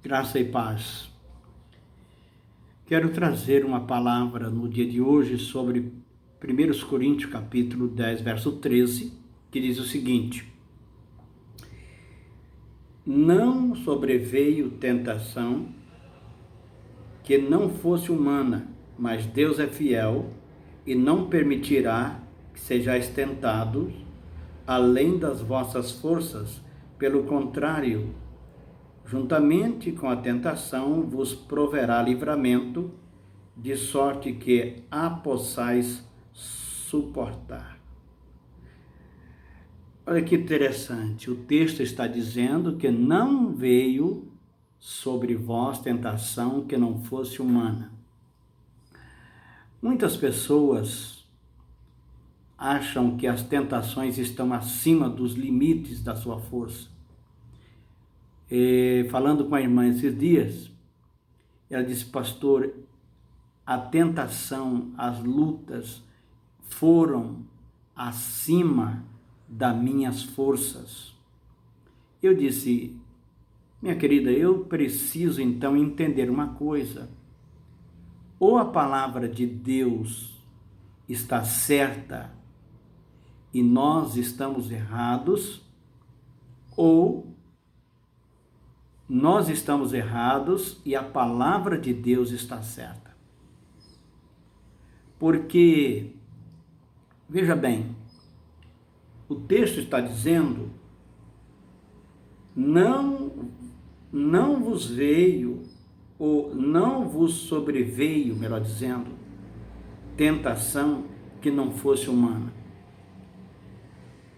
Graça e paz. Quero trazer uma palavra no dia de hoje sobre 1 Coríntios capítulo 10, verso 13, que diz o seguinte: Não sobreveio tentação que não fosse humana, mas Deus é fiel e não permitirá que sejais tentados além das vossas forças. Pelo contrário, juntamente com a tentação vos proverá livramento, de sorte que a possais suportar. Olha que interessante, o texto está dizendo que não veio sobre vós tentação que não fosse humana. Muitas pessoas acham que as tentações estão acima dos limites da sua força. Falando com a irmã esses dias, ela disse: pastor, a tentação, as lutas foram acima das minhas forças. Eu disse: minha querida, eu preciso então entender uma coisa. Ou a palavra de Deus está certa e nós estamos errados, ou nós estamos errados e a palavra de Deus está certa. Porque, veja bem, o texto está dizendo, não vos veio, ou não vos sobreveio, melhor dizendo, tentação que não fosse humana.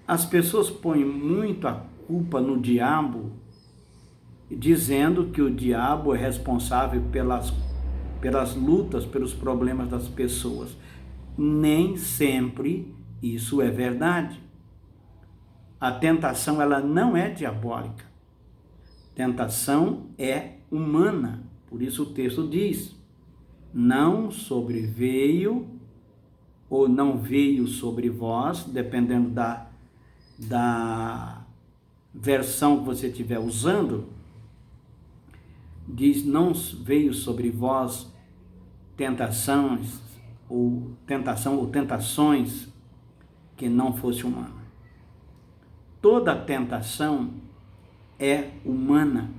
As pessoas põem muito a culpa no diabo, dizendo que o diabo é responsável pelas lutas, pelos problemas das pessoas. Nem sempre isso é verdade. A tentação, ela não é diabólica. Tentação é humana. Por isso o texto diz: não sobreveio ou não veio sobre vós, dependendo da versão que você estiver usando, diz: não veio sobre vós tentações ou tentações que não fosse humana. Toda tentação é humana.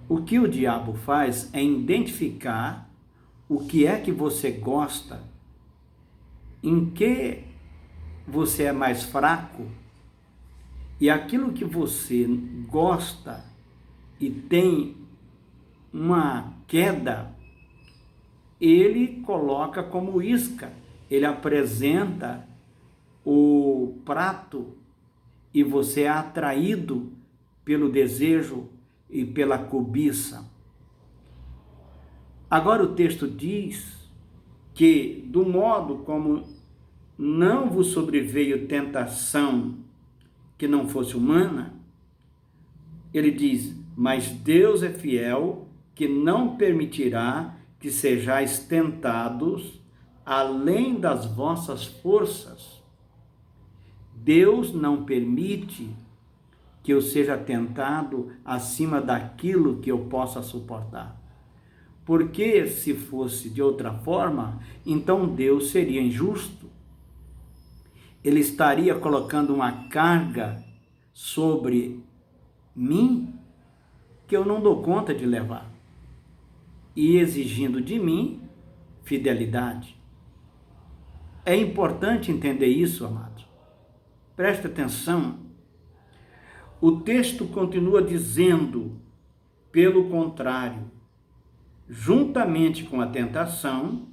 O que o diabo faz é identificar o que é que você gosta, em que você é mais fraco, e aquilo que você gosta e tem uma queda, ele coloca como isca, ele apresenta o prato e você é atraído pelo desejo e pela cobiça. Agora o texto diz que, do modo como não vos sobreveio tentação que não fosse humana, ele diz: mas Deus é fiel, que não permitirá que sejais tentados além das vossas forças. Deus não permite que eu seja tentado acima daquilo que eu possa suportar. Porque se fosse de outra forma, então Deus seria injusto. Ele estaria colocando uma carga sobre mim que eu não dou conta de levar, e exigindo de mim fidelidade. É importante entender isso, amado. Preste atenção. O texto continua dizendo: pelo contrário, juntamente com a tentação,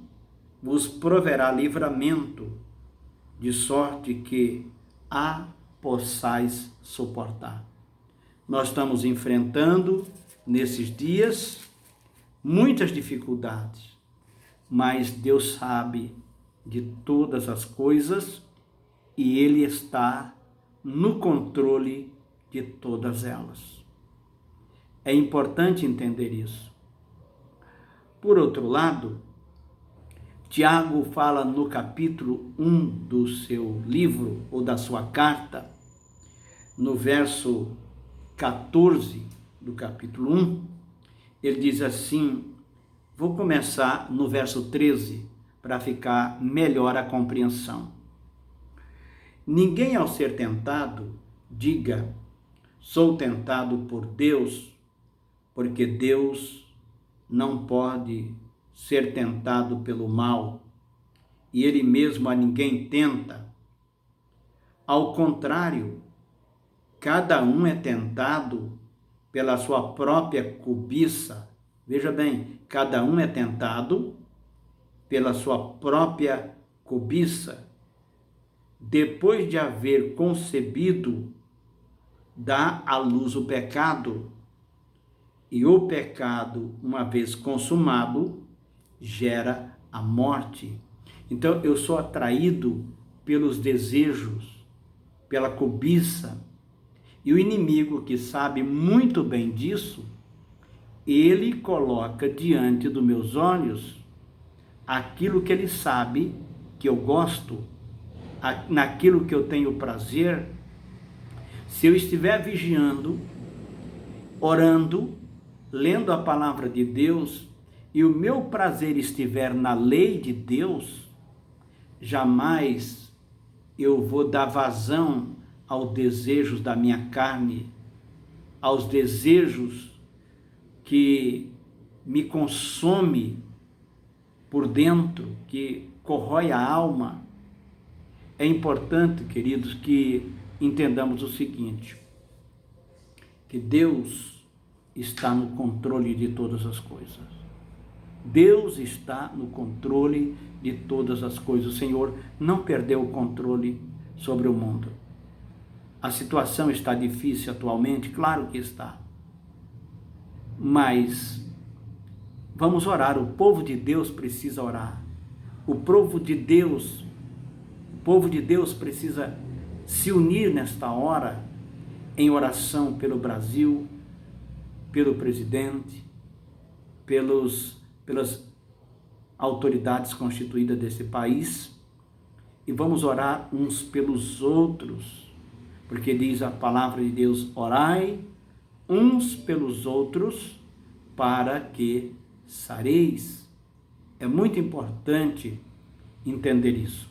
vos proverá livramento, de sorte que a possais suportar. Nós estamos enfrentando, nesses dias, muitas dificuldades, mas Deus sabe de todas as coisas e Ele está no controle de todas elas. É importante entender isso. Por outro lado, Tiago fala no capítulo 1 do seu livro, ou da sua carta, no verso 14, do capítulo 1, ele diz assim, vou começar no verso 13, para ficar melhor a compreensão. Ninguém ao ser tentado, diga, sou tentado por Deus, porque Deus não pode ser tentado pelo mal, e ele mesmo a ninguém tenta. Ao contrário, cada um é tentado pela sua própria cobiça. Veja bem, cada um é tentado pela sua própria cobiça. Depois de haver concebido, dá à luz o pecado. E o pecado, uma vez consumado, gera a morte. Então, eu sou atraído pelos desejos, pela cobiça. E o inimigo, que sabe muito bem disso, ele coloca diante dos meus olhos aquilo que ele sabe que eu gosto, naquilo que eu tenho prazer. Se eu estiver vigiando, orando, lendo a palavra de Deus, e o meu prazer estiver na lei de Deus, jamais eu vou dar vazão aos desejos da minha carne, aos desejos que me consome por dentro, que corrói a alma. É importante, queridos, que entendamos o seguinte, que Deus está no controle de todas as coisas. Deus está no controle de todas as coisas. O Senhor não perdeu o controle sobre o mundo. A situação está difícil atualmente? Claro que está. Mas vamos orar. O povo de Deus precisa orar. O povo de Deus precisa se unir nesta hora em oração pelo Brasil, pelo presidente, pelas autoridades constituídas desse país, e vamos orar uns pelos outros, porque diz a palavra de Deus, orai uns pelos outros para que sareis. É muito importante entender isso.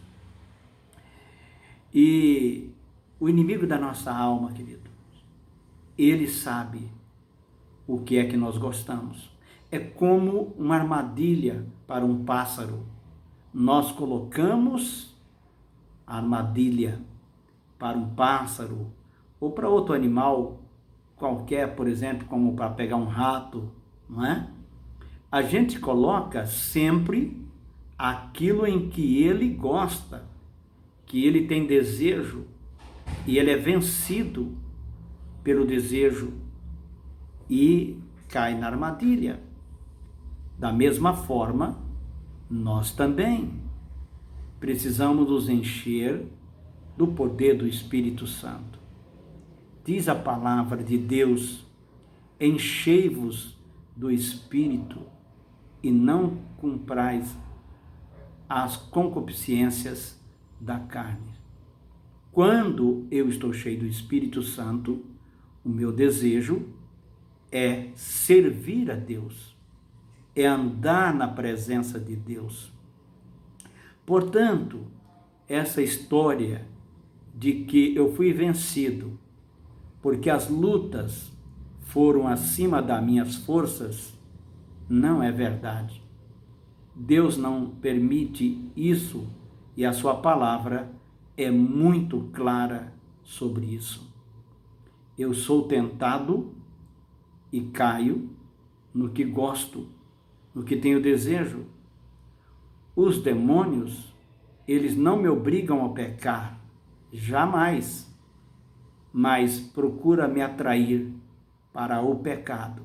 E o inimigo da nossa alma, querido, ele sabe o que é que nós gostamos. É como uma armadilha para um pássaro. Nós colocamos a armadilha para um pássaro ou para outro animal qualquer, por exemplo, como para pegar um rato, não é? A gente coloca sempre aquilo em que ele gosta, que ele tem desejo, e ele é vencido pelo desejo e cai na armadilha. Da mesma forma, nós também precisamos nos encher do poder do Espírito Santo. Diz a palavra de Deus, enchei-vos do Espírito e não cumprais as concupiscências da carne. Quando eu estou cheio do Espírito Santo, o meu desejo é servir a Deus, é andar na presença de Deus. Portanto, essa história de que eu fui vencido porque as lutas foram acima das minhas forças, não é verdade. Deus não permite isso e a sua palavra é muito clara sobre isso. Eu sou tentado e caio no que gosto, no que tenho desejo. Os demônios, eles não me obrigam a pecar, jamais, mas procuram me atrair para o pecado.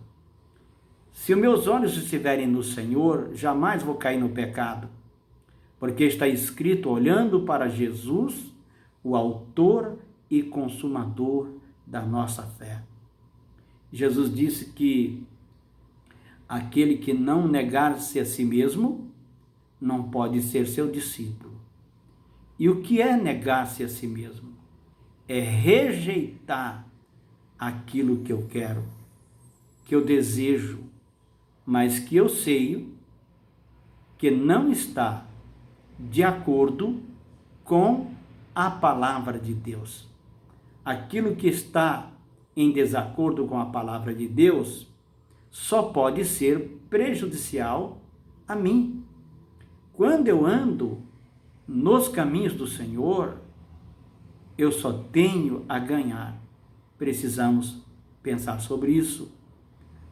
Se os meus olhos estiverem no Senhor, jamais vou cair no pecado, porque está escrito, olhando para Jesus, o autor e consumador da nossa fé. Jesus disse que aquele que não negar-se a si mesmo, não pode ser seu discípulo. E o que é negar-se a si mesmo? É rejeitar aquilo que eu quero. que eu desejo, mas que eu sei que não está de acordo com a palavra de Deus. Aquilo que está em desacordo com a palavra de Deus só pode ser prejudicial a mim. Quando eu ando nos caminhos do Senhor, eu só tenho a ganhar. Precisamos pensar sobre isso.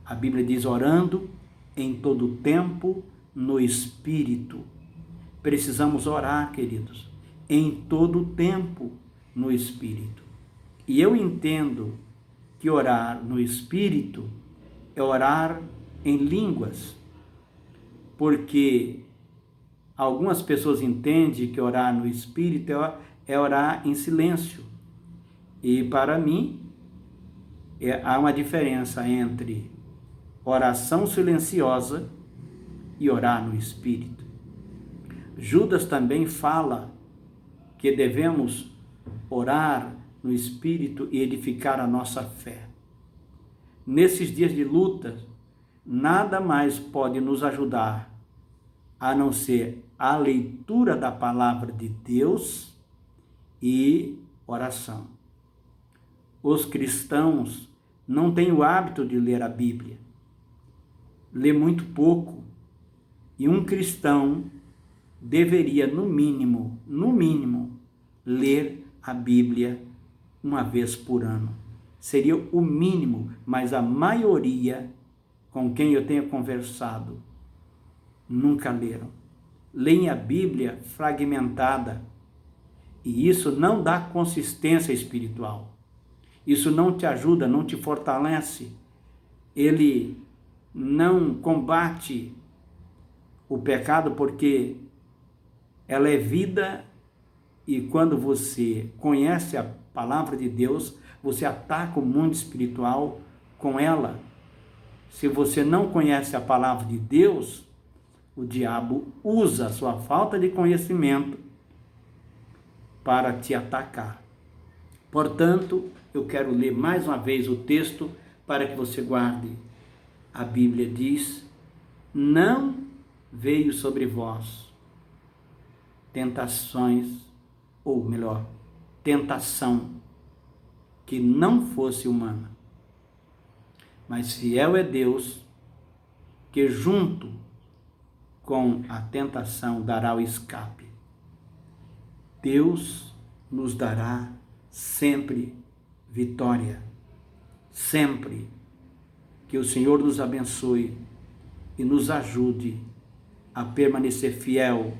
A Bíblia diz: orando em todo tempo no Espírito. Precisamos orar, queridos, em todo tempo no Espírito. E eu entendo que orar no Espírito é orar em línguas, porque algumas pessoas entendem que orar no Espírito é orar em silêncio. E para mim, há uma diferença entre oração silenciosa e orar no Espírito. Judas também fala que devemos orar no Espírito e edificar a nossa fé. Nesses dias de luta, nada mais pode nos ajudar a não ser a leitura da palavra de Deus e oração. Os cristãos não têm o hábito de ler a Bíblia. Lê muito pouco. E um cristão deveria, no mínimo, ler a Bíblia uma vez por ano. Seria o mínimo, mas a maioria com quem eu tenho conversado nunca leram. Leem a Bíblia fragmentada. E isso não dá consistência espiritual. Isso não te ajuda, não te fortalece. Ele não combate o pecado, porque ela é vida, e quando você conhece a palavra de Deus, você ataca o mundo espiritual com ela. Se você não conhece a palavra de Deus, o diabo usa a sua falta de conhecimento para te atacar. Portanto, eu quero ler mais uma vez o texto para que você guarde. A Bíblia diz: não veio sobre vós tentações, ou melhor, tentação que não fosse humana, mas fiel é Deus, que junto com a tentação dará o escape. Deus nos dará sempre vitória, sempre. Que o Senhor nos abençoe e nos ajude a permanecer fiel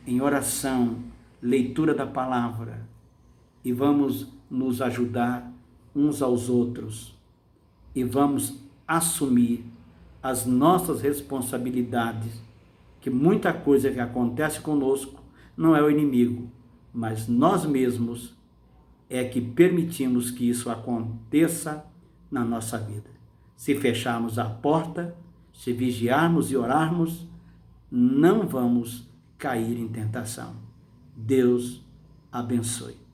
em oração, leitura da palavra, e vamos nos ajudar uns aos outros e vamos assumir as nossas responsabilidades, que muita coisa que acontece conosco não é o inimigo, mas nós mesmos é que permitimos que isso aconteça na nossa vida. Se fecharmos a porta, se vigiarmos e orarmos, não vamos cair em tentação. Deus abençoe.